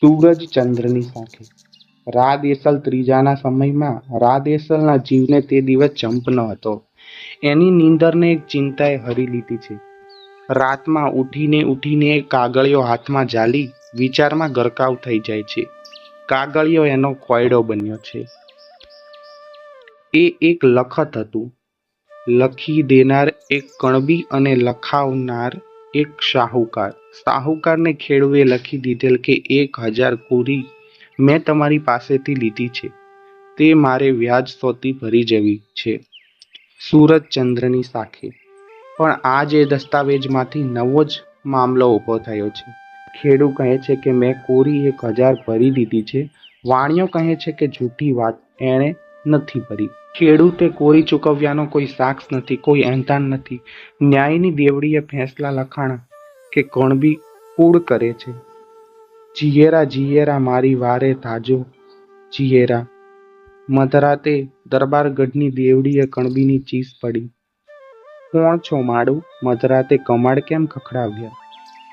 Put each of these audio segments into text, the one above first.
સૂરજચંદ્રની સાખી. રાદેસલ ત્રીજાના સમયમાં રાદેસલના જીવને તે દિવસ ચંપ ન હતો. એની નીંદરને એક ચિંતાએ હરી લીધી છે. રાતમાં ઉઠીને ઉઠીને એ કાગળિયો હાથમાં ઝાલી વિચારમાં ગરકાવ થઈ જાય છે. કાગળિયો એનો ખોયડો બન્યો છે. એ એક લખત હતું. લખી દેનાર એક કણબી અને લખાવનાર એક શાહુકાર. શાહુકારને ખેડૂએ લખી દીધેલ કે 1000 કોરી મેં તમારી પાસેથી લીધી છે, તે મારે વ્યાજ સોતી ભરી જવી છે. સૂરજચંદ્રની સાખી. પણ આજ એ દસ્તાવેજમાંથી નવો જ મામલો ઊભો થયો છે. ખેડૂ કહે છે કે મેં કોરી 1000 ભરી દીધી છે. વાણિયો કહે છે કે જૂઠી વાત, એણે નથી ભરી. ખેડૂતે કોરી ચૂકવ્યાનો કોઈ સાક્ષ નથી, કોઈ એંધાણ નથી. ન્યાયની દેવડીએ ફેંસલા લખાણા કે કણબી કૂડ કરે છે. જીયેરા જીયેરા મારી વારે તાજો જીયેરા. મધરાતે દરબારગઢની દેવડીએ કણબીની ચીસ પડી. કોણ છો માડું? મધરાતે કમાડ કેમ ખખડાવ્યા?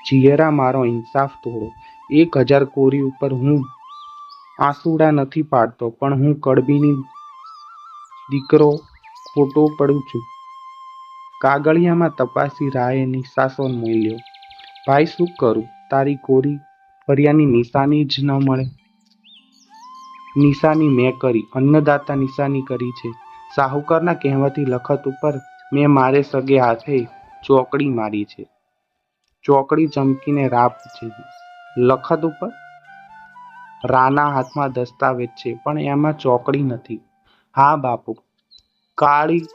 જીયેરા મારો ઇન્સાફ તોડો. 1000 કોરી ઉપર હું આંસુડા નથી પાડતો, પણ હું કણબીની દીકરો ખોટો પડું છું. કાગળિયામાં તપાસી રાયે નિસાસો મોલ્યો. ભાઈ શું કરું? તારી કોરી ભર્યાની નિશાની જ ન મળે. નિશાની મેં કરી, અન્નદાતા નિશાની કરી છે. શાહુકારના કહેવાથી લખત ઉપર મેં મારે સગે હાથે ચોકડી મારી છે. ચોકડી ચમકીને રાહ પૂછે છે. લખત ઉપર રાના હાથમાં દસ્તાવેજ છે, પણ એમાં ચોકડી નથી. હા બાપુ, કાળી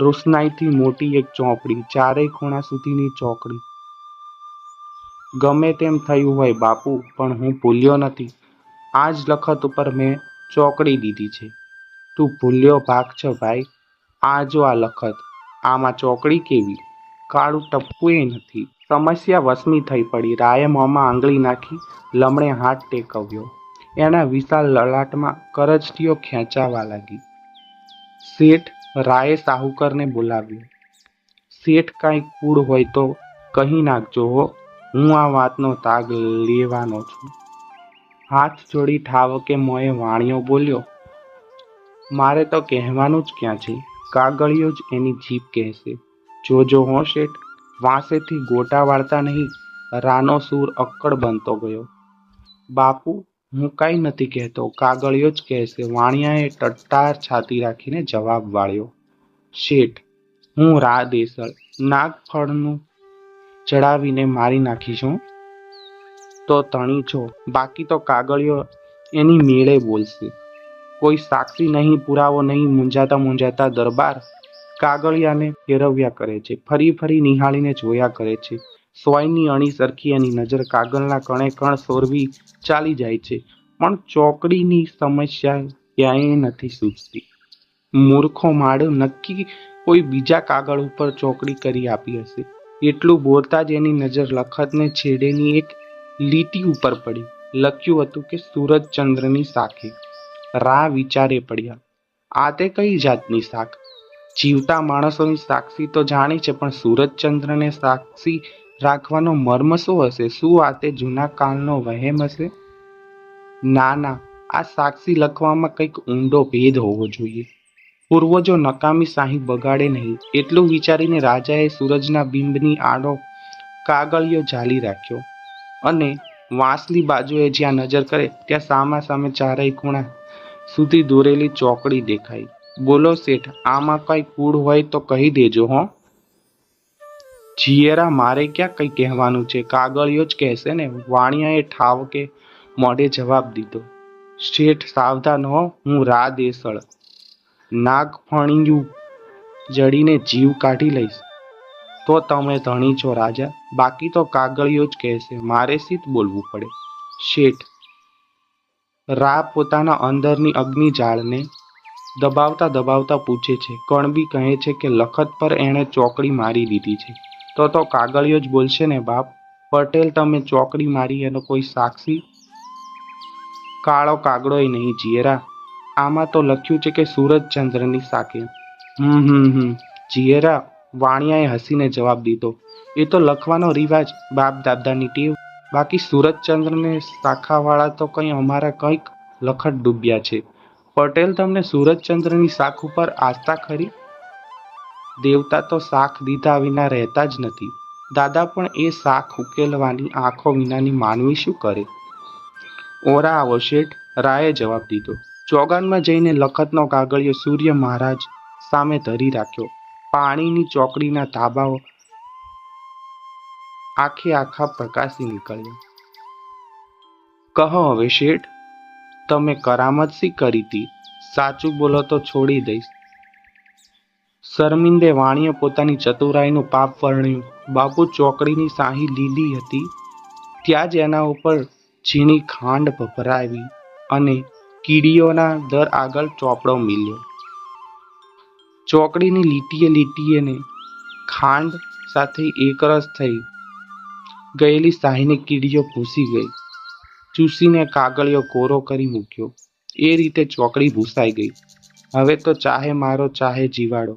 રોશનાઈથી મોટી એક ચોપડી, ચારેય ખૂણા સુધીની ચોકડી. ગમે તેમ થયું હોય બાપુ, પણ હું ભૂલ્યો નથી. આ જ લખત ઉપર મેં ચોકડી દીધી છે. તું ભૂલ્યો ભાગ છે ભાઈ. આ જો આ લખત, આમાં ચોકડી કેવી? કાળું ટપકું એ નથી. સમસ્યા વસમી થઈ પડી. રાયે મોંમાં આંગળી નાખી લમણે હાથ ટેકવ્યો. એના વિશાળ લલાટમાં કરચલીઓ ખેંચાવા લાગી. શેઠ, રાયે શાહુકારને બોલાવ્યો. શેઠ, કાંઈ કૂડ હોય તો કહી નાખજો હો. હું આ વાતનો તાગ લેવાનો છું. હાથ જોડી ઠાવકે મોંએ વાણિયો બોલ્યો. મારે તો કહેવાનું જ ક્યાં છે? કાગળિયો જ એની જીભ કહેશે. જોજો હો શેઠ, વાંસેથી ગોટા વાળતા નહીં. રાનો સૂર અક્કડ બનતો ગયો. બાપુ, હું કાંઈ નથી કહેતો, કાગળિયો જ કહેશે. વાણિયાએ ટટ્ટાર છાતી રાખીને જવાબ વાળ્યો. શેઠ, હું રાદેસળ નાગફળનું ચડાવીને મારી નાખીશું તો તણી છો, બાકી તો કાગળિયો એની મેળે બોલશે. કોઈ સાક્ષી નહીં, પુરાવો નહીં. મૂંઝાતા દરબાર કાગળિયાને ફેરવ્યા કરે છે. ફરી ફરી નિહાળીને જોયા કરે છે. સોયની અણી સરખી એની નજર કાગળના કણે કણ સોરવી ચાલી જાય છે, પણ ચોકડીની સમસ્યા ક્યાંય નથી સૂઝતી. મૂર્ખો માડ, નક્કી કોઈ બીજા કાગળ ઉપર ચોકડી કરી આપી હશે. એટલું બોલતા જ એની નજર લખતને છેડેની એક લીટી ઉપર પડી. લખ્યું હતું કે સૂરજચંદ્રની સાખી. રા વિચારે પડ્યા. આ તે કઈ જાતની સાખ? જીવતા માણસોની સાક્ષી તો જાણી છે, પણ સૂરજચંદ્રને સાક્ષી રાખવાનો મર્મ શું હશે? શું આ તે જૂના કાળનો વહેમ હશે? ના ના, આ સાક્ષી લખવામાં કંઈક ઊંડો ભેદ હોવો જોઈએ. પૂર્વજો નકામી શાહી બગાડે નહીં, એટલું વિચારીને રાજાએ સૂરજના બિંબની આડો કાગળિયો ઝાલી રાખ્યો અને વાંસલી બાજુએ જ્યાં નજર કરે ત્યાં સામે ચારેય ખૂણા સુધી દોરેલી ચોકડી દેખાઈ. બોલો શેઠ, આમાં કઈ કૂડ હોય તો કહી દેજો હો. જીયેરા, મારે ક્યાં કઈ કહેવાનું છે, કાગળિયો જ કહેશે ને. વાણિયાએ ઠાવકે મોઢે જવાબ દીધો. શેઠ સાવધાન હો, હું રાદેસળ નાગફણિયું જડીને જીવ કાઢી લઈશ તો તમે ધણી છો રાજા, બાકી તો કાગળિયો જ કહેશે. મારે શીત બોલવું પડે? શેઠ, રા પોતાના અંદરની અગ્નિજાળને દબાવતા પૂછે છે. કણબી કહે છે કે લખત પર એણે ચોકડી મારી દીધી છે. તો કાગળિયો જ બોલશે ને બાપ. પટેલ, તમે ચોકડી મારી એનો કોઈ સાક્ષી? કાળો કાગડોય નહીં જીયેરા, આમાં તો લખ્યું છે કે સૂરજચંદ્રની સાખી. જીયેરા, વાણિયાએ હસીને જવાબ દીધો. એ તો લખવાનો રિવાજ, બાપ દાદાની ટેવ. બાકી સુરજચંદ્રને શાખાવાળા તો કંઈ અમારા કંઈક લખત ડૂબ્યા છે. પટેલ, તમને સુરજચંદ્રની શાખ ઉપર આસ્થા ખરી? દેવતા તો શાખ દીધા વિના રહેતા જ નથી. દાદા, પણ એ શાખ ઉકેલવાની આંખો વિનાની માનવી શું કરે? ઓરા આવો શેઠ, રાયે જવાબ દીધો. ચોગાનમાં જઈને લખતનો કાગળિયો સૂર્ય મહારાજ સામે ધરી રાખ્યો. પાણીની ચોકડીના ધાબાઓ આખા પ્રકાશી નીકળ્યા. કહો હવે શેઠ, તમે કરામત શી કરી હતી? સાચું બોલો તો છોડી દઈશ. શર્મિંદે વાણીએ પોતાની ચતુરાઈનું પાપ વર્ણ્યું. બાપુ, ચોકડીની શાહી લીલી હતી ત્યાં જ એના ઉપર ઝીણી ખાંડ ભભરાવી અને કીડીઓના દર આગળ ચોપડો મીલ્યો. ચોકડીની લીટીએ ને ખાંડ સાથે એકરસ થઈ ગયેલી શાહીની કીડીઓ ભૂસી ગઈ. ચૂસીને કાગળિયો કોરો કરી મૂક્યો. એ રીતે ચોકડી ભૂસાઈ ગઈ. હવે તો ચાહે મારો ચાહે જીવાડો.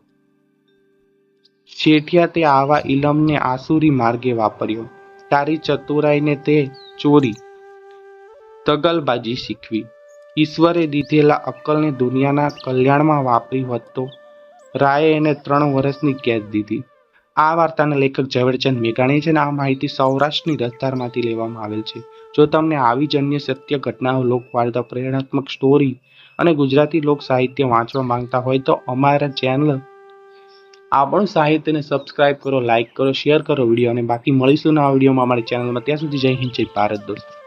શેઠિયા, તે આવા ઇલમને આસુરી માર્ગે વાપર્યો. તારી ચતુરાઈને તે ચોરી દગલબાજી શીખવી. ઈશ્વરે દીધેલા અક્કલને દુનિયાના કલ્યાણમાં વાપરી હોત તો રાયે એને 3 વર્ષની કેદ દીધી. આ વાર્તાના લેખક ઝવેરચંદ મેઘાણી છે અને આ માહિતી સૌરાષ્ટ્રની રસધારમાંથી લેવામાં આવેલ છે. જો તમને આવી જ અન્ય સત્ય ઘટનાઓ, લોકવાર્તા, પ્રેરણાત્મક સ્ટોરી અને ગુજરાતી લોક સાહિત્ય વાંચવા માંગતા હોય તો અમારા ચેનલ આપણું સાહિત્યને સબસ્ક્રાઇબ કરો, લાઇક કરો, શેર કરો વિડીયો, અને બાકી મળીશું નવા વિડીયોમાં અમારી ચેનલમાં. ત્યાં સુધી જય હિન્દ, જય ભારત દોસ્તો.